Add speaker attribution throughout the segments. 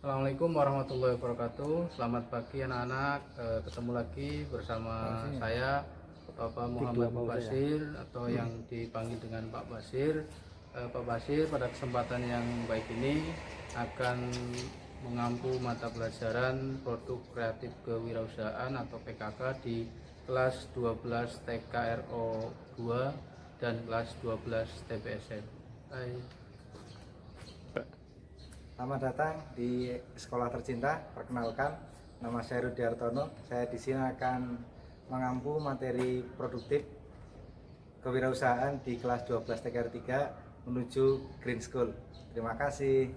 Speaker 1: Assalamualaikum warahmatullahi wabarakatuh. Selamat pagi anak-anak. Ketemu lagi bersama saya Bapak Muhammad Basir atau yang dipanggil dengan Pak Basir. Pak Basir pada kesempatan yang baik ini akan mengampu mata pelajaran Produk Kreatif Kewirausahaan atau PKK di kelas 12 TKRO 2 dan kelas 12 TPSN. Hai.
Speaker 2: Selamat datang di sekolah tercinta. Perkenalkan, nama saya Rudi Hartono. Saya di sini akan mengampu materi produktif kewirausahaan di kelas 12 TKR 3 menuju Green School. Terima kasih.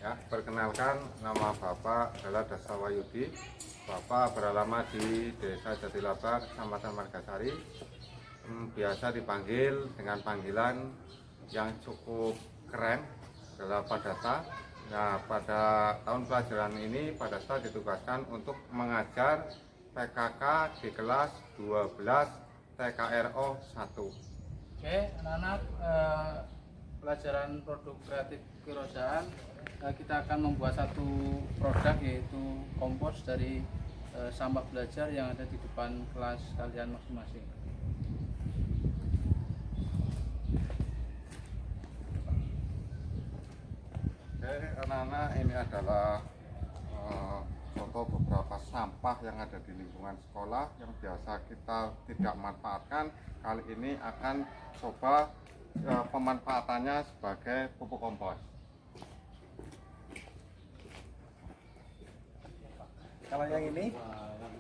Speaker 3: Ya, perkenalkan, nama Bapak adalah Dasawayudi. Bapak beralamat di Desa Jatilaba, Kecamatan Margasari. Biasa dipanggil dengan panggilan yang cukup keren adalah Pak Dasta. Nah, pada tahun pelajaran ini Pak Dasta ditugaskan untuk mengajar PKK di kelas 12 TKRO 1.
Speaker 1: Oke, anak-anak, pelajaran produk kreatif kewirausahaan, kita akan membuat satu produk yaitu kompos dari sampah belajar yang ada di depan kelas kalian masing-masing.
Speaker 3: Oke, anak-anak, ini adalah contoh beberapa sampah yang ada di lingkungan sekolah yang biasa kita tidak manfaatkan. Kali ini akan coba pemanfaatannya sebagai pupuk kompos.
Speaker 2: Kalau yang ini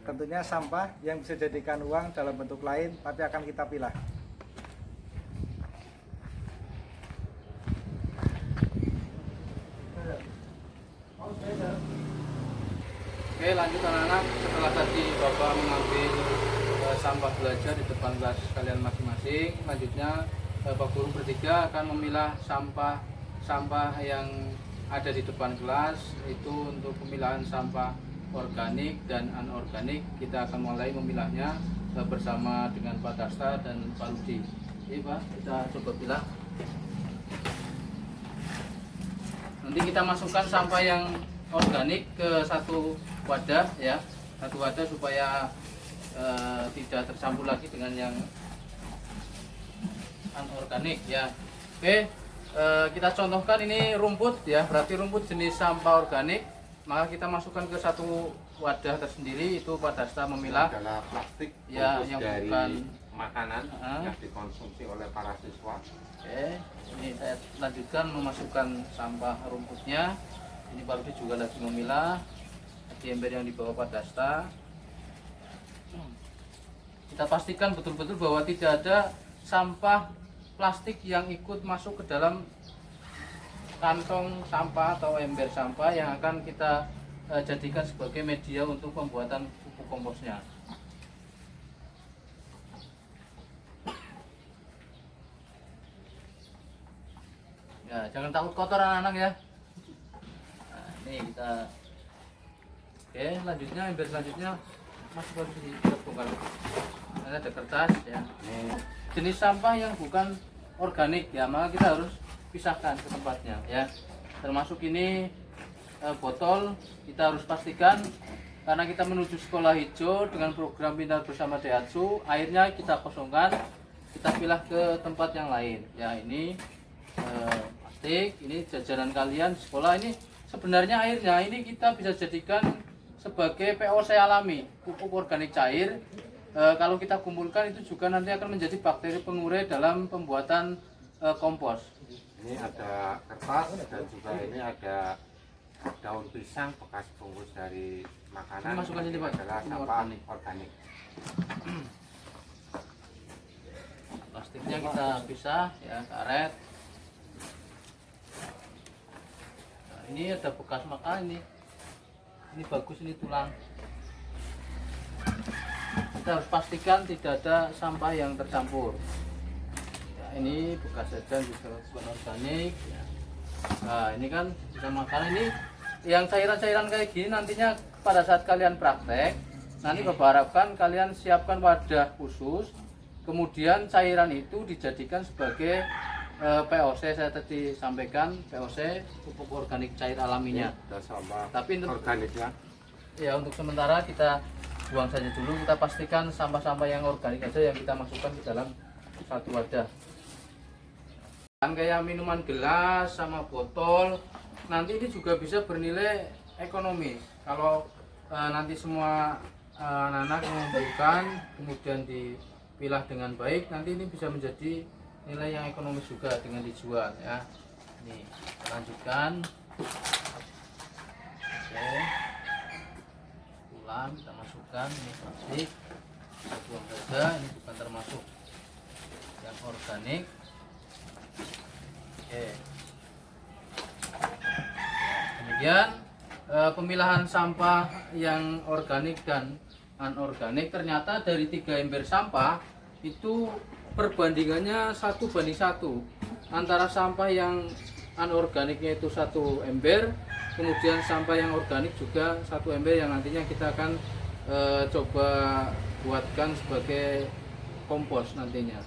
Speaker 2: tentunya sampah yang bisa dijadikan uang dalam bentuk lain, tapi akan kita pilah.
Speaker 1: Oke, lanjut anak-anak. Setelah tadi Bapak mengambil sampah belajar di depan kelas kalian masing-masing, selanjutnya Bapak Guru bertiga akan memilah sampah yang ada di depan kelas. Itu untuk pemilahan sampah organik dan anorganik. Kita akan mulai memilahnya bersama dengan Pak Dasta dan Pak Rudi. Ini Pak, kita coba pilah. Nanti kita masukkan sampah yang organik ke satu wadah ya, satu wadah supaya tidak tercampur lagi dengan yang anorganik ya. Oke, kita contohkan ini rumput ya, berarti rumput jenis sampah organik, maka kita masukkan ke satu wadah tersendiri. Itu Pak Dasta memilah
Speaker 3: Adalah plastik
Speaker 1: ya,
Speaker 3: bungkus
Speaker 1: yang
Speaker 3: dari
Speaker 1: bukan
Speaker 3: makanan yang dikonsumsi oleh para siswa.
Speaker 1: Oke, ini saya lanjutkan memasukkan sampah rumputnya. Ini Pak Rudi juga lagi memilah di ember yang dibawa Pak Dasta. Kita pastikan betul-betul bahwa tidak ada sampah plastik yang ikut masuk ke dalam kantong sampah atau ember sampah yang akan kita jadikan sebagai media untuk pembuatan pupuk komposnya. Ya, jangan takut kotor anak-anak ya. Ini kita, oke, lanjutnya ember selanjutnya masuk ke sini, kita bongkar. Ini ada kertas ya. Ini jenis sampah yang bukan organik ya, maka kita harus pisahkan ke tempatnya ya. Termasuk ini botol, kita harus pastikan karena kita menuju sekolah hijau dengan program Pintar Bersama Daihatsu, airnya kita kosongkan, kita pilah ke tempat yang lain ya. Ini plastik, ini jajanan kalian di sekolah. Ini sebenarnya airnya ini kita bisa jadikan sebagai POC alami, pupuk organik cair. Kalau kita kumpulkan itu juga nanti akan menjadi bakteri pengurai dalam pembuatan kompos.
Speaker 3: Ini ada kertas dan juga ini ada daun pisang bekas bungkus dari makanan.
Speaker 1: Ini masukkan sini, Pak.
Speaker 3: Adalah
Speaker 1: Ini
Speaker 3: sampah
Speaker 1: organik.
Speaker 3: organik.
Speaker 1: Plastiknya kita pisah ya, karet. Nah, ini ada bekas makan ini bagus, ini tulang. Kita harus pastikan tidak ada sampah yang tercampur ya. Ini bekas jajan juga bukan organik ya. Nah, ini kan bisa makan. Ini yang cairan-cairan kayak gini nantinya pada saat kalian praktek, nanti Bapak harapkan kalian siapkan wadah khusus, kemudian cairan itu dijadikan sebagai POC saya tadi sampaikan, POC pupuk organik cair alaminya.
Speaker 3: Dan sampah
Speaker 1: Tapi untuk
Speaker 3: organiknya.
Speaker 1: ya untuk sementara kita buang saja dulu, kita pastikan sampah-sampah yang organik aja yang kita masukkan ke dalam satu wadah. Dan kayak minuman gelas sama botol, nanti ini juga bisa bernilai ekonomis. Kalau nanti semua anak-anak mengumpulkan, kemudian dipilah dengan baik, nanti ini bisa menjadi nilai yang ekonomis juga dengan dijual ya. Ini kita lanjutkan. Oke. Ulang kita masukkan ini plastik. Kita buang saja, ini bukan termasuk yang organik. Oke. Kemudian pemilahan sampah yang organik dan anorganik, ternyata dari 3 ember sampah itu perbandingannya 1:1 antara sampah yang anorganiknya itu 1 ember, kemudian sampah yang organik juga 1 ember yang nantinya kita akan coba buatkan sebagai kompos nantinya.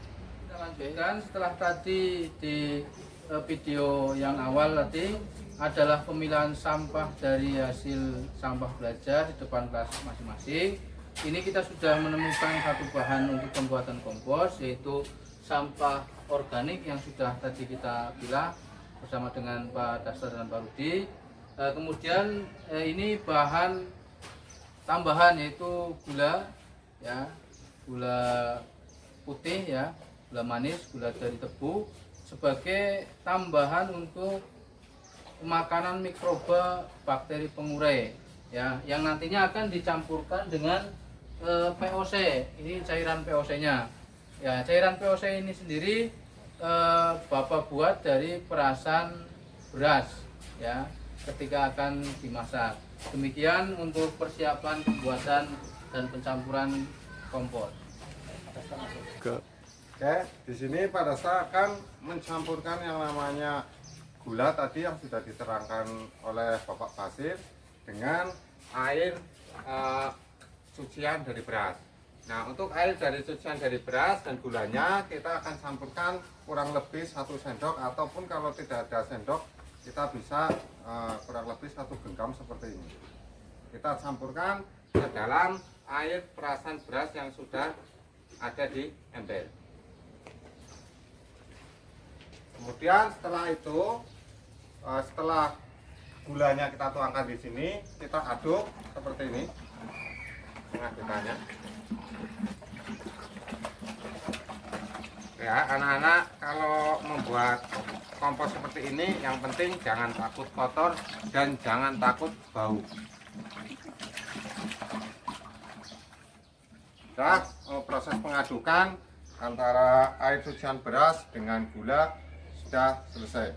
Speaker 1: Kita lanjutkan setelah tadi di video yang awal tadi adalah pemilahan sampah dari hasil sampah belajar di depan kelas masing-masing. Ini kita sudah menemukan satu bahan untuk pembuatan kompos, yaitu sampah organik yang sudah tadi kita pilah bersama dengan Pak Dastar dan Pak Rudi. Kemudian ini bahan tambahan yaitu gula, ya, gula putih, ya, gula manis, gula dari tebu sebagai tambahan untuk makanan mikroba bakteri pengurai, ya, yang nantinya akan dicampurkan dengan POC. Ini cairan POC-nya. Ya, cairan POC ini sendiri Bapak buat dari perasan beras, ya, ketika akan dimasak. Demikian untuk persiapan pembuatan dan pencampuran kompos.
Speaker 3: Oke, di sini Pak Dasta akan mencampurkan yang namanya gula tadi yang sudah diterangkan oleh Bapak Basir dengan air cucian dari beras. Nah, untuk air dari cucian dari beras dan gulanya kita akan campurkan kurang lebih 1 sendok, ataupun kalau tidak ada sendok kita bisa kurang lebih 1 genggam seperti ini. Kita campurkan ke dalam air perasan beras yang sudah ada di ember. Kemudian setelah itu, setelah gulanya kita tuangkan di sini, kita aduk seperti ini. Pengadukannya. Ya, anak-anak kalau membuat kompos seperti ini, yang penting jangan takut kotor dan jangan takut bau. Nah, proses pengadukan antara air cucian beras dengan gula sudah selesai.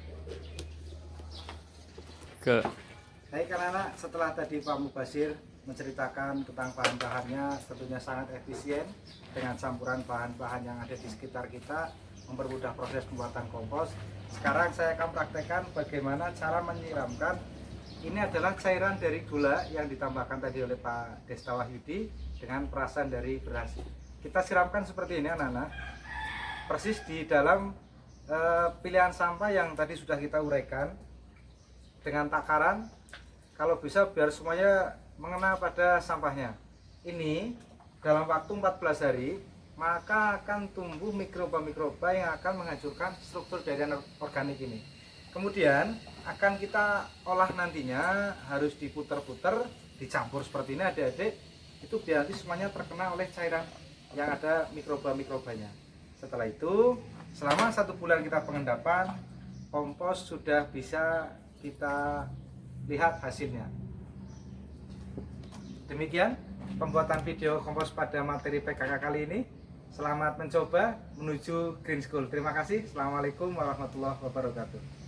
Speaker 2: Baik anak-anak, setelah tadi Pak Mubasir menceritakan tentang bahan-bahannya, tentunya sangat efisien dengan campuran bahan-bahan yang ada di sekitar kita, mempermudah proses pembuatan kompos. Sekarang saya akan praktekkan bagaimana cara menyiramkan. Ini adalah cairan dari gula yang ditambahkan tadi oleh Pak Desta Wahyudi dengan perasan dari beras. Kita siramkan seperti ini anak-anak, persis di dalam pilihan sampah yang tadi sudah kita uraikan dengan takaran. Kalau bisa biar semuanya mengena pada sampahnya. Ini dalam waktu 14 hari maka akan tumbuh mikroba-mikroba yang akan menghancurkan struktur dari organik ini. Kemudian akan kita olah nantinya, harus diputer-puter, dicampur seperti ini adik-adik. Itu biar nanti semuanya terkena oleh cairan yang ada mikroba-mikrobanya. Setelah itu, selama 1 bulan kita pengendapan, kompos sudah bisa kita lihat hasilnya. Demikian pembuatan video kompos pada materi PKK kali ini. Selamat mencoba menuju Green School. Terima kasih. Assalamualaikum warahmatullahi wabarakatuh.